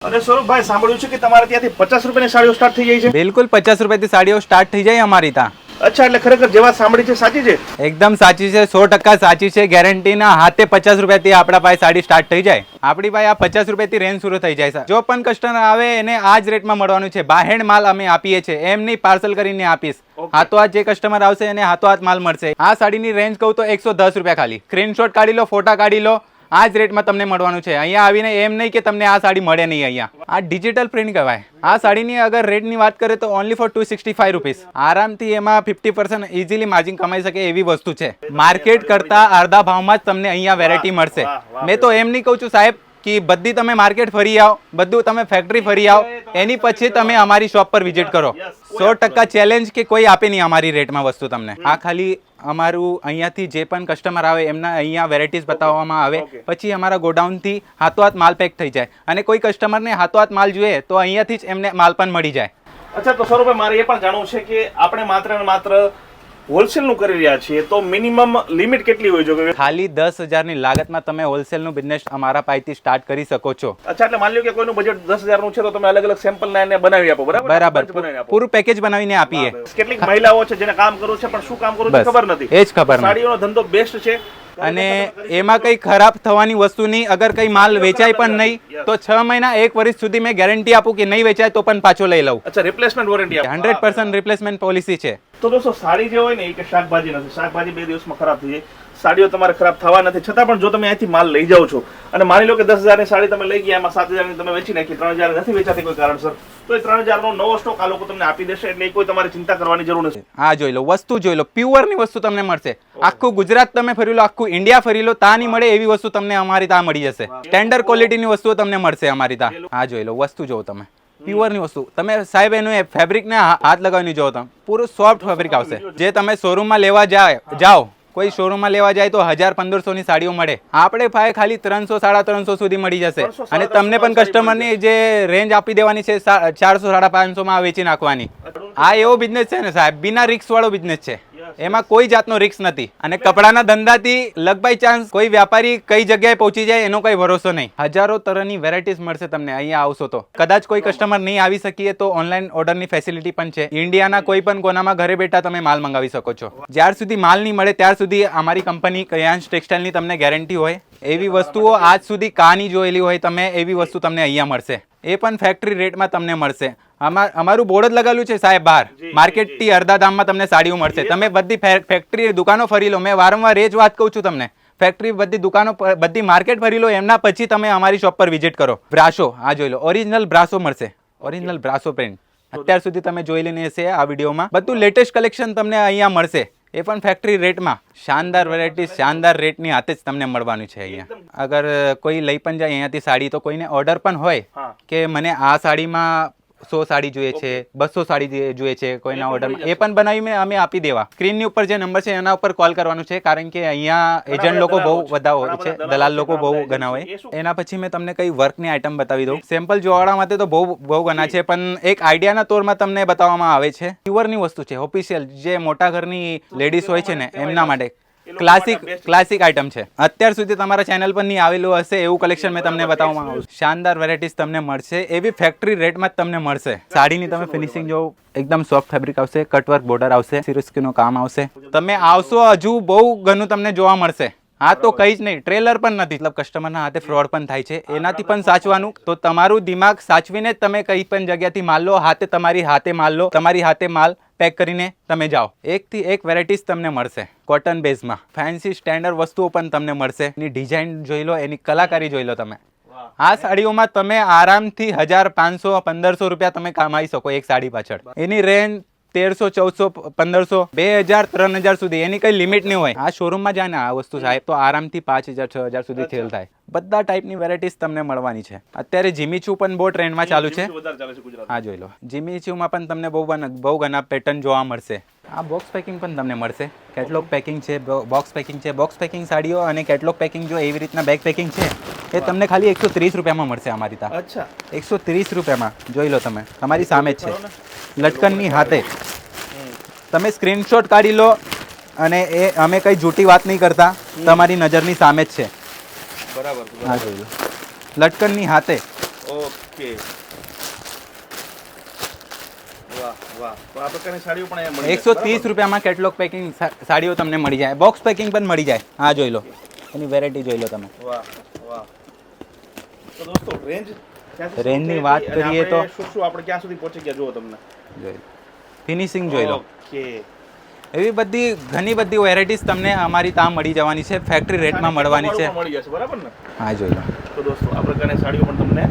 અને સૌરભભાઈ સાંભળ્યું છે કે તમારે ત્યાંથી 50 રૂપિયાની સાડીઓ સ્ટાર્ટ થઈ જાય છે? બિલકુલ 50 રૂપિયાથી સાડીઓ સ્ટાર્ટ થઈ જાય અમારી ત્યાં. અચ્છા, એટલે ખરેખર જે વાત સાંભળી છે સાચી છે? એકદમ સાચી છે, 100% સાચી છે. ગેરંટીના હાથે 50 રૂપિયાથી આપણા પાસે સાડી સ્ટાર્ટ થઈ જાય. આપણી પાસે આ 50 રૂપિયાથી રેન્જ શરૂ થઈ જાય છે. જો પણ કસ્ટમર આવે એને આ જ રેટમાં મળવાનું છે. બાહેડ માલ અમે આપીએ છીએ, એમ નહીં પાર્સલ કરીને આપીશ. હાથોહાથ જે કસ્ટમર આવશે એને હાથોહાથ માલ મળશે. આ સાડીની રેન્જ કહું તો 110 રૂપિયા ખાલી. સ્ક્રીનશોટ કાઢી લો, ફોટા કાઢી લો, આ જ રેટમાં તમને મળવાનું છે. અહીંયા આવીને એમ નહીં કે તમને આ સાડી મળે નહીં. અહીંયા આ ડિજિટલ પ્રિન્ટ કહેવાય. આ સાડીની અગર રેટની વાત કરીએ તો ઓનલી ફોર 265 રૂપીસ. આરામથી એમાં 50% ઇઝીલી માર્જિન કમાઈ શકે એવી વસ્તુ છે. માર્કેટ કરતા અડધા ભાવમાં જ તમને અહીંયા વેરાયટી મળશે. મેં તો એમ નહીં કહું છું સાહેબ કે બધી તમે માર્કેટ ફરી આવો, બધું તમે ફેક્ટરી ફરી આવો, એની પછી તમે અમારી શોપ પર વિઝિટ કરો. 100% ચેલેન્જ કે કોઈ આપે નહીં અમારી રેટમાં વસ્તુ તમને. આ ખાલી અમારું અહીંયાથી જે પણ કસ્ટમર આવે એમના અહીંયા વેરાયટીઝ બતાવવામાં આવે, પછી અમારા ગોડાઉનથી હાથોહાથ માલ પેક થઈ જાય. અને કોઈ કસ્ટમરને હાથોહાથ માલ જોઈએ તો અહીંયાથી જ એમને માલ પણ મળી જાય. અચ્છા, તો સૌરભભાઈ મારે એ પણ જાણવું છે કે આપણે માત્ર ને માત્ર હોલસેલ નું કરી રહ્યા છીએ તો મિનિમમ લિમિટ કેટલી હોય છે? ખાલી 10,000 ની લાગતમાં તમે હોલસેલ નું બિઝનેસ અમારા પાસેથી સ્ટાર્ટ કરી શકો છો. અચ્છા, એટલે માની લો કે કોઈનું બજેટ 10,000 નું છે તો તમે અલગ અલગ સેમ્પલ ના એને બનાવી આપો, બરાબર? બરાબર, પૂરું પેકેજ બનાવીને આપીએ. કેટલીક મહિલાઓ છે જેને કામ કરવું છે પણ શું કામ કરવું છે ખબર નથી, એ જ ખબર નથી. સાડીઓનો ધંધો બેસ્ટ છે અને એમાં કઈ ખરાબ થવાની વસ્તુ નહીં. અગર કઈ માલ વેચાય પણ નહીં તો 6 મહિના 1 વર્ષ સુધી મેં ગેરંટી આપું કે નહીં વેચાય તો પણ પાછો લઈ લઉં. અચ્છા, રિપ્લેસમેન્ટ વોરંટી 100% રિપ્લેસમેન્ટ પોલિસી છે. તો દોસ્તો, સાડી જે હોય ને એ કે શાકભાજી નથી. શાકભાજી 2 દિવસમાં ખરાબ થઈ જાય, સાડીઓ તમારે ખરાબ થવા નથી. છતાં પણ જો તમે અહીંથી માલ લઈ જાઓ છો અને માની લો કે 10,000 ની સાડી તમે લઈ ગયા, એમાં 7,000 ની તમે વેચી નાખી, 3,000 નથી વેચાતી કોઈ કારણસર, તો એ 3,000 નો નવો સ્ટોક આ લોકો તમને આપી દેશે. એટલે એ કોઈ તમારે ચિંતા કરવાની જરૂર નથી. આ જોઈ લો, વસ્તુ જોઈ લો, પ્યોર ની વસ્તુ તમને મળશે. આખું ગુજરાત તમે ફરી લો, આખું ઇન્ડિયા ફરી લો, ત્યાં નહીં મળે એવી વસ્તુ તમને અમારી ત્યાં મળી જશે. સ્ટેન્ડર્ડ ક્વોલિટીની વસ્તુઓ તમને મળશે અમારી ત્યાં. આ જોઈ લો, વસ્તુ જોવો તમે, પ્યોર ની વસ્તુ. તમે સાહેબ એનું ફેબ્રિક ને હાથ લગાવીને જોવો તમે, પૂરું સોફ્ટ ફેબ્રિક આવશે. જે તમે શોરૂમમાં લેવા જાઓ, કોઈ શોરૂમમાં લેવા જાય તો 1,000-1,500 ની સાડીઓ મળે. આપણે પાસે ખાલી 300-350 સુધી મળી જશે. અને તમને પણ કસ્ટમરની જે રેન્જ આપી દેવાની છે 400-550 માં વેચી નાખવાની. આ એવો બિઝનેસ છે ને સાહેબ, બિના રિસ્ક વાળો બિઝનેસ છે. એમાં કોઈ જાતનો રિસ્ક નથી. અને કપડાના ધંધાથી લગ બાય ચાન્સ કોઈ વ્યાપારી કઈ જગ્યાએ પહોંચી જાય એનો કઈ ભરોસો નહીં. હજારો તરહની વેરાયટીઝ મળશે તમને અહીંયા આવશો તો. કદાચ કોઈ કસ્ટમર નહીં આવી શકીએ તો ઓનલાઈન ઓર્ડરની ફેસિલિટી પણ છે. ઇન્ડિયાના કોઈ પણ કોનામાં ઘરે બેઠા તમે માલ મંગાવી શકો છો. જ્યાર સુધી માલ નહીં મળે ત્યાર સુધી અમારી કંપની કયાંશ ટેક્સટાઇલની તમને ગેરંટી હોય. એવી વસ્તુઓ આજ સુધી કાની જોયેલી હોય તમે, એવી વસ્તુ તમને અહીંયા મળશે. એ પણ ફેક્ટરી રેટમાં તમને મળશે. અમારું બોર્ડ જ લગાવેલું છે સાહેબ બહાર, માર્કેટ થી અડધા દામમાં તમને સાડીઓ મળશે. તમે બધી ફેક્ટરી દુકાનો ફરી લો. મેં વારંવાર એ જ વાત કહું છું તમને, ફેક્ટરી બધી દુકાનો બધી માર્કેટ ફરી લો, એમના પછી તમે અમારી શોપ પર વિઝિટ કરો. બ્રાસો આ જોઈ લો, ઓરિજિનલ બ્રાસો મળશે, ઓરિજિનલ બ્રાસો પ્રિન્ટ. અત્યાર સુધી તમે જોઈ લઈને હશે આ વિડીયોમાં. બધું લેટેસ્ટ કલેક્શન તમને અહીંયા મળશે, એ પણ ફેક્ટરી રેટમાં. શાનદાર વેરાયટી શાનદાર રેટની હાથે જ તમને મળવાનું છે અહીંયા. અગર કોઈ લઈ પણ જાય અહીંયાથી સાડી તો કોઈને ઓર્ડર પણ હોય કે મને આ સાડીમાં 100 સાડી જોઈએ છે, 200 સાડી જોઈએ છે, કોઈના ઓર્ડરમાં, એ પણ બનાવી અમે આપી દેવા. સ્ક્રીનની ઉપર જે નંબર છે એના ઉપર કોલ કરવાનું છે, કારણ કે અહીંયા એજન્ટ લોકો બહુ બધા હોય છે, દલાલ લોકો બહુ ઘણા હોય. એના પછી મેં તમને કઈ વર્કની આઈટમ બતાવી દઉં. સેમ્પલ જોવાળા માટે તો બહુ ઘણા છે, પણ એક આઈડિયાના તોરમાં તમને બતાવવામાં આવે છે. પ્યોરની વસ્તુ છે, ઓફિશિયલ જે મોટા ઘરની લેડીઝ હોય છે ને એમના માટે ક્લાસિક આઈટમ છે. અત્યાર સુધી તમારા ચેનલ પર નહીં આવેલું હશે એવું કલેક્શન મેં તમને બતાવવામાં આવ્યું. શાનદાર વેરાયટીઝ તમને મળશે, એવી ફેક્ટરી રેટમાં જ તમને મળશે. સાડીની તમે ફિનિશિંગ જો, એકદમ સોફ્ટ ફેબ્રિક આવશે, કટવર્ક બોર્ડર આવશે, સિરોસ્કીનું કામ આવશે. તમે આવશો હજુ બહુ ઘણું તમને જોવા મળશે. હા તો કઈ જ નહીં, ટ્રેલર પણ નથી. મતલબ કસ્ટમરના હાથે ફ્રોડ પણ થાય છે, એનાથી પણ સાચવાનું. તો તમારું દિમાગ સાચવીને જ તમે કઈ પણ જગ્યાથી માલ લો, તમારી હાથે માલ લો, તમારી હાથે માલ પેક કરીને તમે જાઓ. એકથી એક વેરાયટીઝ તમને મળશે કોટન બેઝમાં. ફેન્સી સ્ટેન્ડર્ડ વસ્તુઓ પણ તમને મળશે. એની ડિઝાઇન જોઈ લો, એની કલાકારી જોઈ લો તમે. આ સાડીઓમાં તમે આરામથી 1,500-1,500 રૂપિયા તમે કમાઈ શકો એક સાડી પાછળ. એની રેન્જ 1,300, 1,400, 2,000, 3,000 સુધી, એની કઈ લિમિટ નહીં હોય. આ શોરૂમમાં જાય ને આ વસ્તુ સાહેબ તો આરામથી 5,000, 6,000 સુધી સેલ થાય. બધા ટાઈપની વેરાયટીઝ તમને મળવાની છે. અત્યારે જીમીચુ પણ બહુ ટ્રેન્ડમાં ચાલુ છે. હા જોઈ લો, જીમીચુમાં પણ તમને બહુ ઘણા પેટર્ન જોવા મળશે. આ બોક્સ પેકિંગ પણ તમને મળશે. કેટલોગ પેકિંગ છે, બોક્સ પેકિંગ છે. બોક્સ પેકિંગ સાડીઓ અને કેટલોગ પેકિંગ જો એવી રીતના બેગ પેકિંગ છે એ તમને ખાલી 130 રૂપિયામાં મળશે અમારી ત્યાં. અચ્છા, 130 રૂપિયામાં જોઈ લો તમે, તમારી સામે જ છે, લટકનની હાથે. તમે સ્ક્રીનશોટ કાઢી લો, અને એ અમે કઈ જૂઠી વાત નહીં કરતા, તમારી નજરની સામે જ છે. બરાબર. હા જોઈ લો, લટકનની હાથે. ઓકે. વાહ વાહ. તો આ પ્રકારની સાડીઓ પણ અહીંયા મળી જશે, 130 રૂપિયામાં કેટલોગ પેકિંગ સાડીઓ તમને મળી જાય, બોક્સ પેકિંગ પણ મળી જાય. આ જોઈ લો, એની વેરાયટી જોઈ લો તમે. વાહ વાહ. તો દોસ્તો રેન્જ રેન્જની વાત કરીએ તો શું આપણે ક્યાં સુધી પહોંચી ગયા જુઓ તમને. જોઈ લો, ફિનિશિંગ જોઈ લો. ઓકે. એવી બધી ઘણી બધી વેરાયટીઝ તમને અમારી ત્યાં મળી જવાની છે, ફેક્ટરી રેટમાં મળવાની છે. મળી જશે, બરાબર ને? હા જોઈ લો. તો દોસ્તો આ પ્રકારની સાડીઓ પણ તમને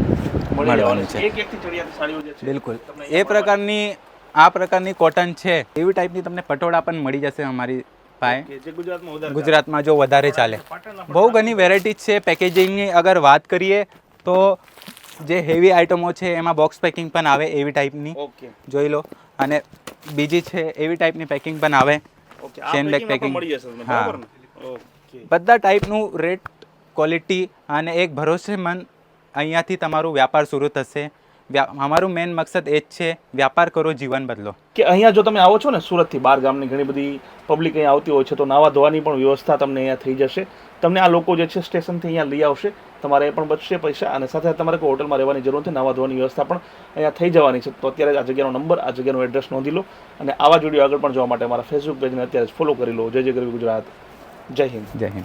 મળી મળવાની જવાની છે. છે. એક એકથી ચડિયાતી સાડીઓ જે છે બિલકુલ તમને એ પ્રકારની આ પ્રકારની કોટન છે, એવી ટાઈપની તમને પટોળા પણ મળી જશે અમારી પાસે. કે જે ગુજરાતમાં વધારે ગુજરાતમાં જો વધારે ચાલે, પાટણના પણ બહુ ઘણી વેરાયટીઝ છે. પેકેજિંગની અગર વાત કરીએ તો જે હેવી આઇટમો છે એમાં બોક્સ પેકિંગ પણ આવે એવી ટાઈપની ઓકે જોઈ લો, અને બીજી છે એવી ટાઈપની પેકિંગ પણ આવે. ઓકે. આ ચેન બેગ પેકિંગમાં પણ પેકિંગ, મળી જશે તમને, હા. બરાબર ને? ઓકે. બધા ટાઈપનું રેટ, ક્વોલિટી અને એક ભરોસેમંદ અહીંયાથી તમારું વ્યાપાર શરૂ થશે. અમારું મેઇન મકસદ એ જ છે, વ્યાપાર કરો, જીવન બદલો. કે અહીંયા જો તમે આવો છો ને સુરતથી બહાર ગામની ઘણી બધી પબ્લિક અહીંયા આવતી હોય છે, તો નાવા ધોવાની પણ વ્યવસ્થા તમને અહીંયા થઈ જશે. તમને આ લોકો જે છે સ્ટેશનથી અહીંયા લઈ આવશે, તમારે એ પણ બચશે પૈસા, અને સાથે તમારે કોઈ હોટલમાં રહેવાની જરૂર નથી, નાવા ધોવાની વ્યવસ્થા પણ અહીંયા થઈ જવાની છે. તો અત્યારે જ આ જગ્યાનો નંબર, આ જગ્યાનું એડ્રેસ નોંધી લો, અને આવા જ વિડીયો આગળ પણ જોવા માટે અમારા ફેસબુક પેજને અત્યારે જ ફોલો કરી લો. જય જય ગરવી ગુજરાત. જય હિન્દ. જય હિન્દ.